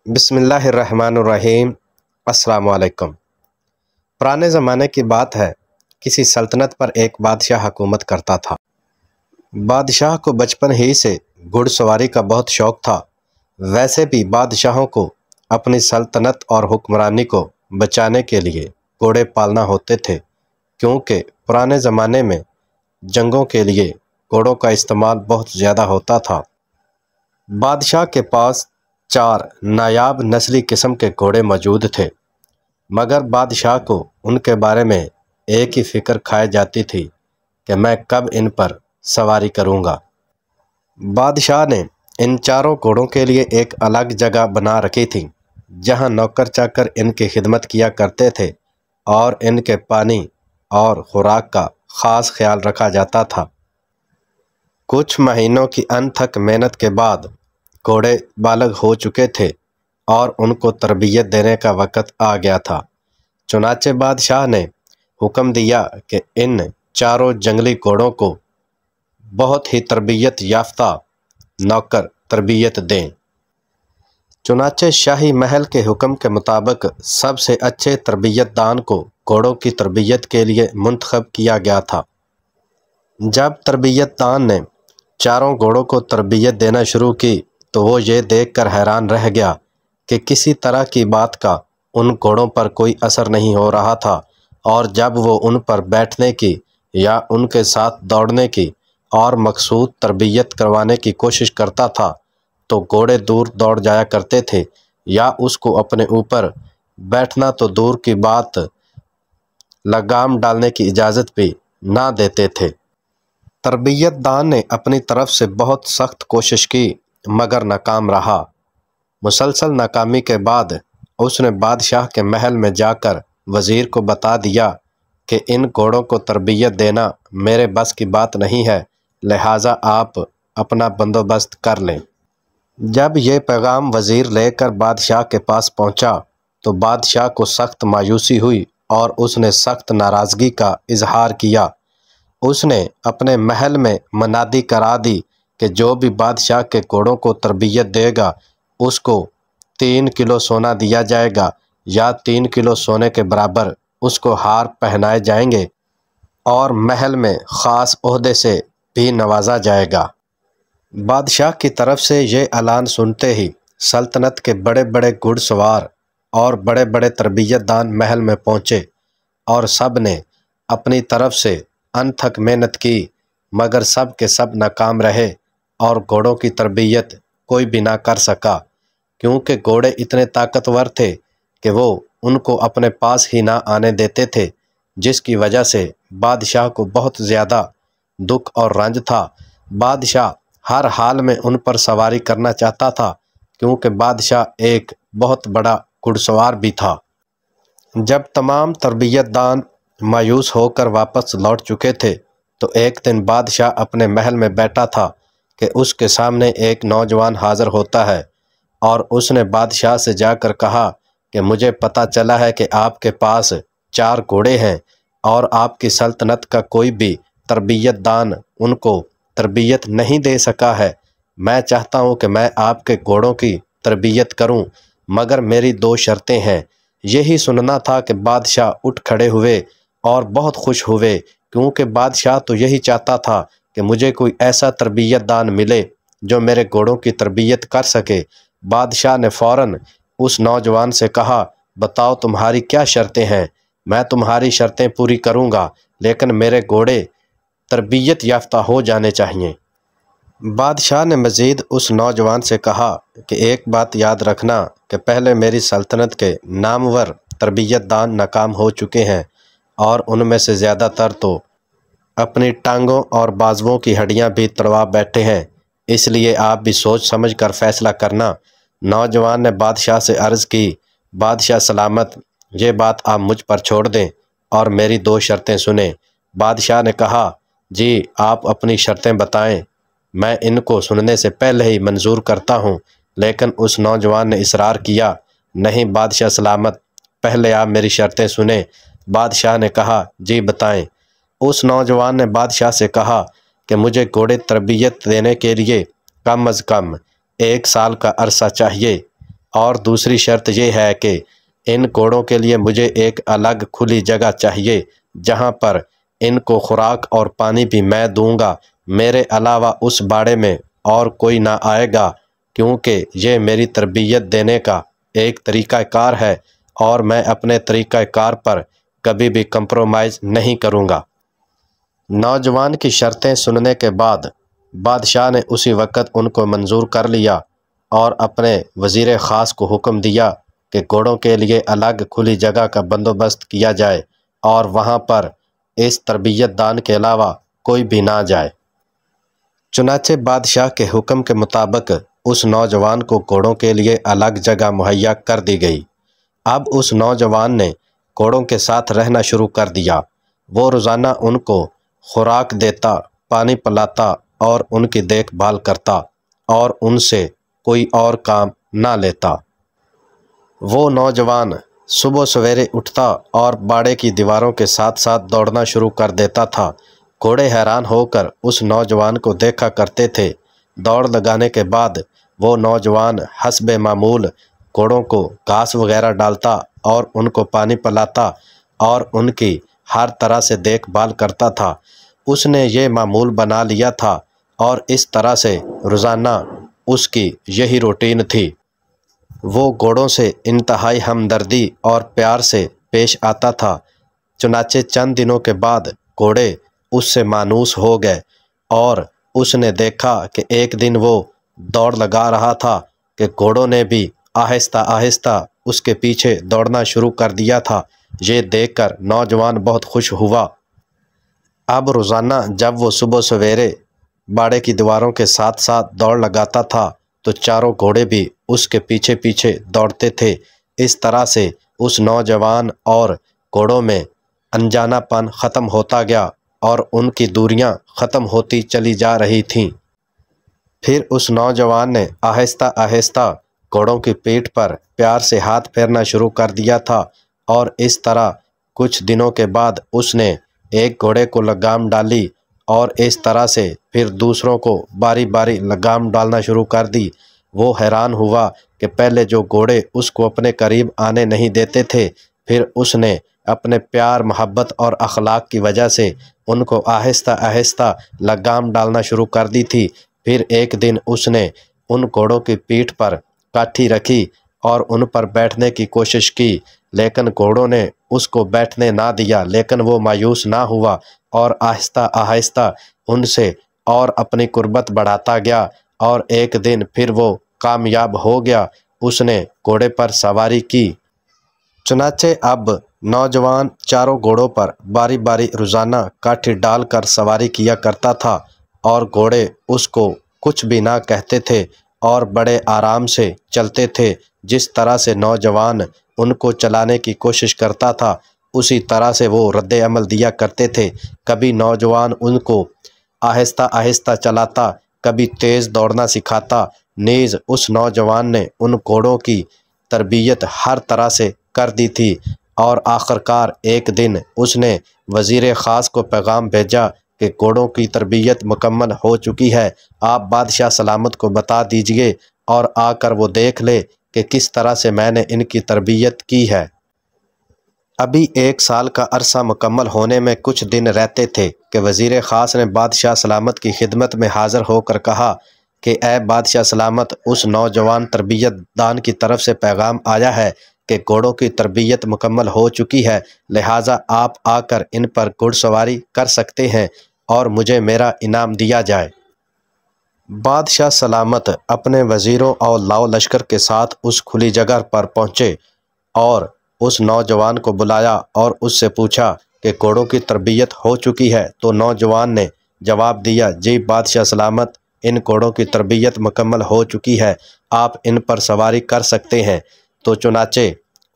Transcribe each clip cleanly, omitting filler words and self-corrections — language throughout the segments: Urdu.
بسم اللہ الرحمن الرحیم۔ السلام علیکم۔ پرانے زمانے کی بات ہے، کسی سلطنت پر ایک بادشاہ حکومت کرتا تھا۔ بادشاہ کو بچپن ہی سے گھڑ سواری کا بہت شوق تھا۔ ویسے بھی بادشاہوں کو اپنی سلطنت اور حکمرانی کو بچانے کے لیے گھوڑے پالنا ہوتے تھے، کیونکہ پرانے زمانے میں جنگوں کے لیے گھوڑوں کا استعمال بہت زیادہ ہوتا تھا۔ بادشاہ کے پاس 4 نایاب نسلی قسم کے گھوڑے موجود تھے، مگر بادشاہ کو ان کے بارے میں ایک ہی فکر کھائے جاتی تھی کہ میں کب ان پر سواری کروں گا۔ بادشاہ نے ان 4 گھوڑوں کے لیے ایک الگ جگہ بنا رکھی تھی، جہاں نوکر چاکر ان کی خدمت کیا کرتے تھے اور ان کے پانی اور خوراک کا خاص خیال رکھا جاتا تھا۔ کچھ مہینوں کی انتھک محنت کے بعد گھوڑے بالغ ہو چکے تھے اور ان کو تربیت دینے کا وقت آ گیا تھا۔ چنانچہ بادشاہ نے حکم دیا کہ ان 4 جنگلی گھوڑوں کو بہت ہی تربیت یافتہ نوکر تربیت دیں۔ چنانچہ شاہی محل کے حکم کے مطابق سب سے اچھے تربیت دان کو گھوڑوں کی تربیت کے لیے منتخب کیا گیا تھا۔ جب تربیت دان نے 4 گھوڑوں کو تربیت دینا شروع کی تو وہ یہ دیکھ کر حیران رہ گیا کہ کسی طرح کی بات کا ان گھوڑوں پر کوئی اثر نہیں ہو رہا تھا، اور جب وہ ان پر بیٹھنے کی یا ان کے ساتھ دوڑنے کی اور مخصوص تربیت کروانے کی کوشش کرتا تھا تو گھوڑے دور دوڑ جایا کرتے تھے، یا اس کو اپنے اوپر بیٹھنا تو دور کی بات لگام ڈالنے کی اجازت بھی نہ دیتے تھے۔ تربیت دان نے اپنی طرف سے بہت سخت کوشش کی، مگر ناکام رہا۔ مسلسل ناکامی کے بعد اس نے بادشاہ کے محل میں جا کر وزیر کو بتا دیا کہ ان گھوڑوں کو تربیت دینا میرے بس کی بات نہیں ہے، لہٰذا آپ اپنا بندوبست کر لیں۔ جب یہ پیغام وزیر لے کر بادشاہ کے پاس پہنچا تو بادشاہ کو سخت مایوسی ہوئی اور اس نے سخت ناراضگی کا اظہار کیا۔ اس نے اپنے محل میں منادی کرا دی کہ جو بھی بادشاہ کے گھوڑوں کو تربیت دے گا اس کو 3 کلو سونا دیا جائے گا، یا 3 کلو سونے کے برابر اس کو ہار پہنائے جائیں گے، اور محل میں خاص عہدے سے بھی نوازا جائے گا۔ بادشاہ کی طرف سے یہ اعلان سنتے ہی سلطنت کے بڑے بڑے گھڑ سوار اور بڑے بڑے تربیت دان محل میں پہنچے، اور سب نے اپنی طرف سے انتھک محنت کی، مگر سب کے سب ناکام رہے اور گھوڑوں کی تربیت کوئی بھی نہ کر سکا، کیونکہ گھوڑے اتنے طاقتور تھے کہ وہ ان کو اپنے پاس ہی نہ آنے دیتے تھے، جس کی وجہ سے بادشاہ کو بہت زیادہ دکھ اور رنج تھا۔ بادشاہ ہر حال میں ان پر سواری کرنا چاہتا تھا، کیونکہ بادشاہ ایک بہت بڑا گھڑ سوار بھی تھا۔ جب تمام تربیت دان مایوس ہو کر واپس لوٹ چکے تھے تو ایک دن بادشاہ اپنے محل میں بیٹھا تھا کہ اس کے سامنے ایک نوجوان حاضر ہوتا ہے، اور اس نے بادشاہ سے جا کر کہا کہ مجھے پتہ چلا ہے کہ آپ کے پاس 4 گھوڑے ہیں اور آپ کی سلطنت کا کوئی بھی تربیت دان ان کو تربیت نہیں دے سکا ہے۔ میں چاہتا ہوں کہ میں آپ کے گھوڑوں کی تربیت کروں، مگر میری 2 شرطیں ہیں۔ یہی سننا تھا کہ بادشاہ اٹھ کھڑے ہوئے اور بہت خوش ہوئے، کیونکہ بادشاہ تو یہی چاہتا تھا کہ مجھے کوئی ایسا تربیت دان ملے جو میرے گھوڑوں کی تربیت کر سکے۔ بادشاہ نے فوراً اس نوجوان سے کہا، بتاؤ تمہاری کیا شرطیں ہیں؟ میں تمہاری شرطیں پوری کروں گا، لیکن میرے گھوڑے تربیت یافتہ ہو جانے چاہئیں۔ بادشاہ نے مزید اس نوجوان سے کہا کہ ایک بات یاد رکھنا کہ پہلے میری سلطنت کے نامور تربیت دان ناکام ہو چکے ہیں، اور ان میں سے زیادہ تر تو اپنی ٹانگوں اور بازوؤں کی ہڈیاں بھی توڑوا بیٹھے ہیں، اس لیے آپ بھی سوچ سمجھ کر فیصلہ کرنا۔ نوجوان نے بادشاہ سے عرض کی، بادشاہ سلامت، یہ بات آپ مجھ پر چھوڑ دیں اور میری 2 شرطیں سنیں۔ بادشاہ نے کہا، جی آپ اپنی شرطیں بتائیں، میں ان کو سننے سے پہلے ہی منظور کرتا ہوں۔ لیکن اس نوجوان نے اصرار کیا، نہیں بادشاہ سلامت، پہلے آپ میری شرطیں سنیں۔ بادشاہ نے کہا، جی بتائیں۔ اس نوجوان نے بادشاہ سے کہا کہ مجھے گھوڑے تربیت دینے کے لیے کم از کم 1 سال کا عرصہ چاہیے۔ اور دوسری شرط یہ ہے کہ ان گھوڑوں کے لیے مجھے ایک الگ کھلی جگہ چاہیے جہاں پر ان کو خوراک اور پانی بھی میں دوں گا، میرے علاوہ اس باڑے میں اور کوئی نہ آئے گا، کیونکہ یہ میری تربیت دینے کا ایک طریقہ کار ہے اور میں اپنے طریقہ کار پر کبھی بھی کمپرومائز نہیں کروں گا۔ نوجوان کی شرطیں سننے کے بعد بادشاہ نے اسی وقت ان کو منظور کر لیا اور اپنے وزیر خاص کو حکم دیا کہ گھوڑوں کے لیے الگ کھلی جگہ کا بندوبست کیا جائے اور وہاں پر اس تربیت دان کے علاوہ کوئی بھی نہ جائے۔ چنانچہ بادشاہ کے حکم کے مطابق اس نوجوان کو گھوڑوں کے لیے الگ جگہ مہیا کر دی گئی۔ اب اس نوجوان نے گھوڑوں کے ساتھ رہنا شروع کر دیا۔ وہ روزانہ ان کو خوراک دیتا، پانی پلاتا اور ان کی دیکھ بھال کرتا اور ان سے کوئی اور کام نہ لیتا۔ وہ نوجوان صبح سویرے اٹھتا اور باڑے کی دیواروں کے ساتھ ساتھ دوڑنا شروع کر دیتا تھا۔ گھوڑے حیران ہو کر اس نوجوان کو دیکھا کرتے تھے۔ دوڑ لگانے کے بعد وہ نوجوان حسب معمول گھوڑوں کو گھاس وغیرہ ڈالتا اور ان کو پانی پلاتا اور ان کی ہر طرح سے دیکھ بھال کرتا تھا۔ اس نے یہ معمول بنا لیا تھا اور اس طرح سے روزانہ اس کی یہی روٹین تھی۔ وہ گھوڑوں سے انتہائی ہمدردی اور پیار سے پیش آتا تھا۔ چنانچہ چند دنوں کے بعد گھوڑے اس سے مانوس ہو گئے اور اس نے دیکھا کہ ایک دن وہ دوڑ لگا رہا تھا کہ گھوڑوں نے بھی آہستہ آہستہ اس کے پیچھے دوڑنا شروع کر دیا تھا۔ یہ دیکھ کر نوجوان بہت خوش ہوا۔ اب روزانہ جب وہ صبح سویرے باڑے کی دیواروں کے ساتھ ساتھ دوڑ لگاتا تھا تو چاروں گھوڑے بھی اس کے پیچھے پیچھے دوڑتے تھے۔ اس طرح سے اس نوجوان اور گھوڑوں میں انجانہ پن ختم ہوتا گیا اور ان کی دوریاں ختم ہوتی چلی جا رہی تھیں۔ پھر اس نوجوان نے آہستہ آہستہ گھوڑوں کی پیٹھ پر پیار سے ہاتھ پھیرنا شروع کر دیا تھا اور اس طرح کچھ دنوں کے بعد اس نے ایک گھوڑے کو لگام ڈالی اور اس طرح سے پھر دوسروں کو باری باری لگام ڈالنا شروع کر دی۔ وہ حیران ہوا کہ پہلے جو گھوڑے اس کو اپنے قریب آنے نہیں دیتے تھے، پھر اس نے اپنے پیار محبت اور اخلاق کی وجہ سے ان کو آہستہ آہستہ لگام ڈالنا شروع کر دی تھی۔ پھر ایک دن اس نے ان گھوڑوں کی پیٹھ پر کاٹھی رکھی اور ان پر بیٹھنے کی کوشش کی، لیکن گھوڑوں نے اس کو بیٹھنے نہ دیا، لیکن وہ مایوس نہ ہوا اور آہستہ آہستہ ان سے اور اپنی قربت بڑھاتا گیا اور ایک دن پھر وہ کامیاب ہو گیا۔ اس نے گھوڑے پر سواری کی۔ چنانچہ اب نوجوان چاروں گھوڑوں پر باری باری روزانہ کاٹھی ڈال کر سواری کیا کرتا تھا اور گھوڑے اس کو کچھ بھی نہ کہتے تھے اور بڑے آرام سے چلتے تھے۔ جس طرح سے نوجوان ان کو چلانے کی کوشش کرتا تھا اسی طرح سے وہ رد عمل دیا کرتے تھے۔ کبھی نوجوان ان کو آہستہ آہستہ چلاتا، کبھی تیز دوڑنا سکھاتا۔ نیز اس نوجوان نے ان گھوڑوں کی تربیت ہر طرح سے کر دی تھی اور آخرکار ایک دن اس نے وزیر خاص کو پیغام بھیجا کہ گھوڑوں کی تربیت مکمل ہو چکی ہے، آپ بادشاہ سلامت کو بتا دیجئے اور آ کر وہ دیکھ لے کہ کس طرح سے میں نے ان کی تربیت کی ہے۔ ابھی 1 سال کا عرصہ مکمل ہونے میں کچھ دن رہتے تھے کہ وزیر خاص نے بادشاہ سلامت کی خدمت میں حاضر ہو کر کہا کہ اے بادشاہ سلامت، اس نوجوان تربیت دان کی طرف سے پیغام آیا ہے کہ گھوڑوں کی تربیت مکمل ہو چکی ہے، لہٰذا آپ آ کر ان پر گھڑ سواری کر سکتے ہیں اور مجھے میرا انعام دیا جائے۔ بادشاہ سلامت اپنے وزیروں اور لاؤ لشکر کے ساتھ اس کھلی جگہ پر پہنچے اور اس نوجوان کو بلایا اور اس سے پوچھا کہ گھوڑوں کی تربیت ہو چکی ہے؟ تو نوجوان نے جواب دیا، جی بادشاہ سلامت، ان گھوڑوں کی تربیت مکمل ہو چکی ہے، آپ ان پر سواری کر سکتے ہیں۔ تو چنانچہ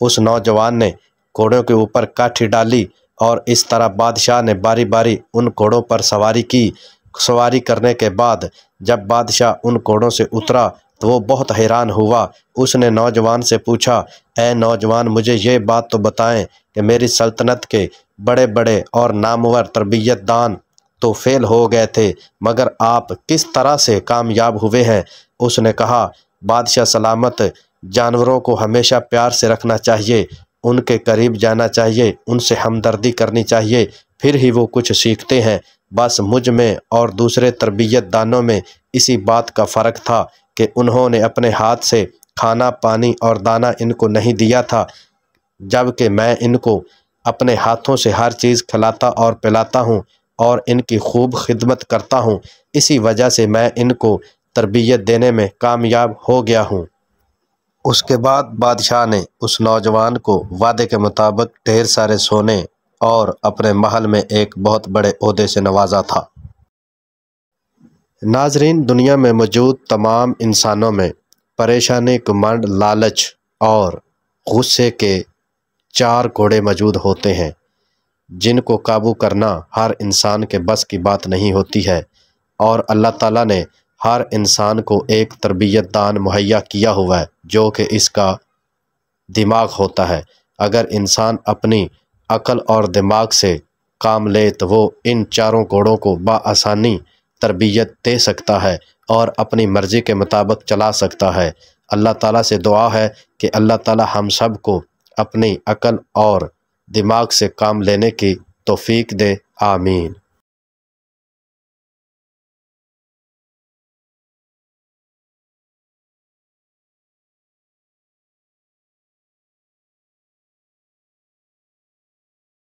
اس نوجوان نے گھوڑوں کے اوپر کاٹھی ڈالی اور اس طرح بادشاہ نے باری باری ان گھوڑوں پر سواری کی۔ سواری کرنے کے بعد جب بادشاہ ان گھوڑوں سے اترا تو وہ بہت حیران ہوا۔ اس نے نوجوان سے پوچھا، اے نوجوان، مجھے یہ بات تو بتائیں کہ میری سلطنت کے بڑے بڑے اور نامور تربیت دان تو فیل ہو گئے تھے، مگر آپ کس طرح سے کامیاب ہوئے ہیں؟ اس نے کہا، بادشاہ سلامت، جانوروں کو ہمیشہ پیار سے رکھنا چاہیے، ان کے قریب جانا چاہیے، ان سے ہمدردی کرنی چاہیے، پھر ہی وہ کچھ سیکھتے ہیں۔ بس مجھ میں اور دوسرے تربیت دانوں میں اسی بات کا فرق تھا کہ انہوں نے اپنے ہاتھ سے کھانا پانی اور دانہ ان کو نہیں دیا تھا، جبکہ میں ان کو اپنے ہاتھوں سے ہر چیز کھلاتا اور پلاتا ہوں اور ان کی خوب خدمت کرتا ہوں۔ اسی وجہ سے میں ان کو تربیت دینے میں کامیاب ہو گیا ہوں۔ اس کے بعد بادشاہ نے اس نوجوان کو وعدے کے مطابق ڈھیر سارے سونے اور اپنے محل میں ایک بہت بڑے عہدے سے نوازا تھا۔ ناظرین، دنیا میں موجود تمام انسانوں میں پریشانی، گھمنڈ، لالچ اور غصے کے 4 گھوڑے موجود ہوتے ہیں، جن کو قابو کرنا ہر انسان کے بس کی بات نہیں ہوتی ہے، اور اللہ تعالیٰ نے ہر انسان کو ایک تربیت دان مہیا کیا ہوا ہے جو کہ اس کا دماغ ہوتا ہے۔ اگر انسان اپنی عقل اور دماغ سے کام لے تو وہ ان 4 گھوڑوں کو بآسانی تربیت دے سکتا ہے اور اپنی مرضی کے مطابق چلا سکتا ہے۔ اللہ تعالیٰ سے دعا ہے کہ اللہ تعالیٰ ہم سب کو اپنی عقل اور دماغ سے کام لینے کی توفیق دے، آمین۔